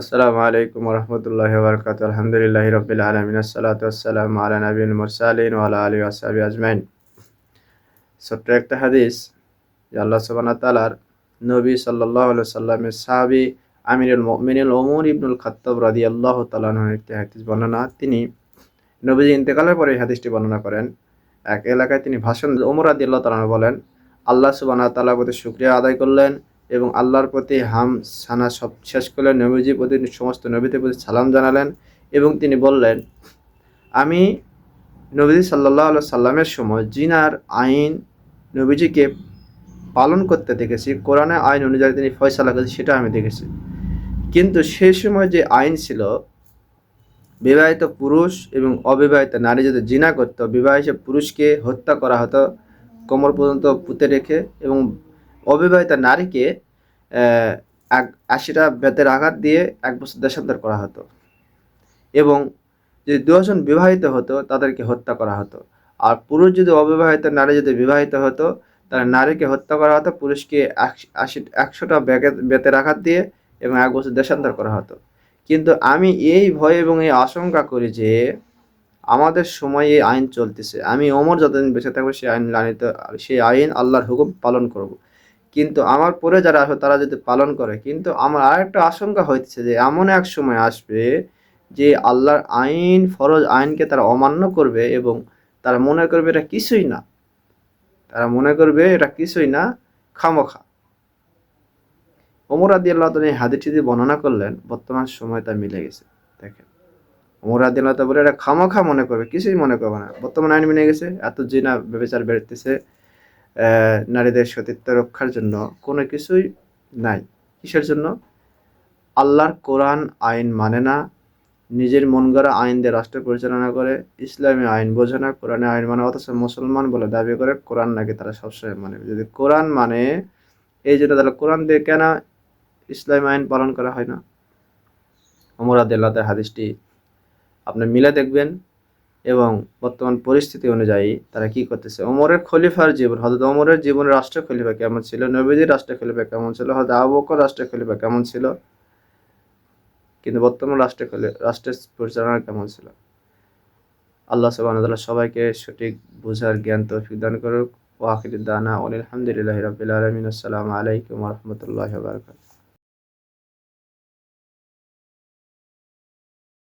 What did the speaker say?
আসসালামু আলাইকুম ওয়া বারাকাতুহু। আলহামদুলিল্লাহি রাব্বিল আলামিন। আসসালাতু ওয়াসসালামু আলা নাবিয়িল মুরসালিন ওয়া আলা আলিহি ওয়া সাহবিহি আজমাইন। ছোট্ট একটা হাদিস যে আল্লাহ সুবহানাহু ওয়া তাআলার নবী সাল্লাল্লাহু আলাইহি ওয়াসাল্লামের সাহাবী আমিরুল মুমিনিন ওমর ইবনুল খাত্তাব রাদিয়াল্লাহু তাআলা আনহু একটি হাদিস বর্ণনা। তিনি নবীজি ইন্তেকালের পরে এই হাদিসটি বর্ণনা করেন। এক এলাকায় তিনি ভাষণ ওমর রাদিয়াল্লাহু তাআলা আনহু বলেন, আল্লাহ সুবহানাহু ওয়া তাআলার প্রতি শুকরিয়া আদায় করলেন এবং আল্লাহর প্রতি সানা সব শেষ করলেন। নবীজির প্রতি সমস্ত নবীদের প্রতি সালাম জানালেন এবং তিনি বললেন, আমি নবীজি সাল্লাল্লাহু আলাইহি সাল্লামের সময় জিনার আইন নবীজিকে পালন করতে দেখেছি। কোরআনের আইন অনুযায়ী তিনি ফয়সালা করেছেন সেটা আমি দেখেছি। কিন্তু সেই সময় যে আইন ছিল, বিবাহিত পুরুষ এবং অবিবাহিত নারী যদি জিনা করত, বিবাহিত পুরুষকে হত্যা করা হতো কোমর পর্যন্ত পুঁতে রেখে এবং অবিবাহিত নারীকে ৮০টা বেতের আঘাত দিয়ে ১ বছর দেশান্তর করা হতো এবং যদি ২ জন বিবাহিত হতো তাদেরকে হত্যা করা হতো। আর পুরুষ যদি অবিবাহিত, নারী যদি বিবাহিত হতো তাহলে নারীকে হত্যা করা হতো, পুরুষকে ১০০টা বেতের আঘাত দিয়ে এবং ১ বছর দেশান্তর করা হতো। কিন্তু আমি এই ভয় এবং এই আশঙ্কা করি যে আমাদের সময় এই আইন চলতেছে, আমি ওমর যতদিন বেঁচে থাকবো সেই আইন আল্লাহর হুকুম পালন করব। কিন্তু আমার পরে যারা আসবে তারা যদি পালন করে, কিন্তু আমার আরেকটা আশঙ্কা হইতেছে যে এমন এক সময় আসবে যে আল্লাহর আইন, ফরজ আইনকে তারা অমান্য করবে এবং তারা মনে করবে এটা কিছুই না, খামোখা। ওমর রাদিয়াল্লাহু তাআলা এই হাদিসটি বর্ণনা করলেন, বর্তমান সময় তা মিলে গেছে। দেখেন, ওমর রাদিয়াল্লাহু তাআলা বলে এটা খামোখা মনে করবে, কিছুই মনে করবে না। বর্তমান আইন মিলে গেছে, এত জিনা ব্যভিচার বেড়েছে, নারীদের সতীত্ব রক্ষার জন্য কোনো কিছুই নাই। কিসের জন্য? আল্লাহর কোরআন আইন মানে না, নিজের মন গড়া আইন দিয়ে রাষ্ট্র পরিচালনা করে, ইসলামী আইন বোঝে না, কোরআনে আইন মানে, অথচ মুসলমান বলে দাবি করে, কোরআন নাকি তারা সবসময় মানে। যদি কোরআন মানে, এই জন্য তাহলে কোরআন দিয়ে কেন ইসলামী আইন পালন করা হয় না? ওমর রাদিয়াল্লাহু তাআলার হাদিসটি আপনি মিলে দেখবেন এবং বর্তমান পরিস্থিতি অনুযায়ী তারা কি করতেছে। ওমরের খলিফার জীবন, হযরত ওমরের জীবনে রাষ্ট্র খলিফা কেমন ছিল, নবীজির রাষ্ট্র খলিফা কেমন ছিল, হযরত আবু বকর রাষ্ট্র খলিফা কেমন ছিল, কিন্তু বর্তমান রাষ্ট্রের পরিচালনা কেমন ছিল। আল্লাহ সুবহানাহু ওয়া তাআলা সবাইকে সঠিক বুঝার জ্ঞান তৌফিক দান করুক। ওয়া আখিরু দাওয়ানা আলহামদুলিল্লাহি রাব্বিল আলামিন। আসসালামু আলাইকুম ওয়া রাহমাতুল্লাহি ওয়া বারাকাতুহু।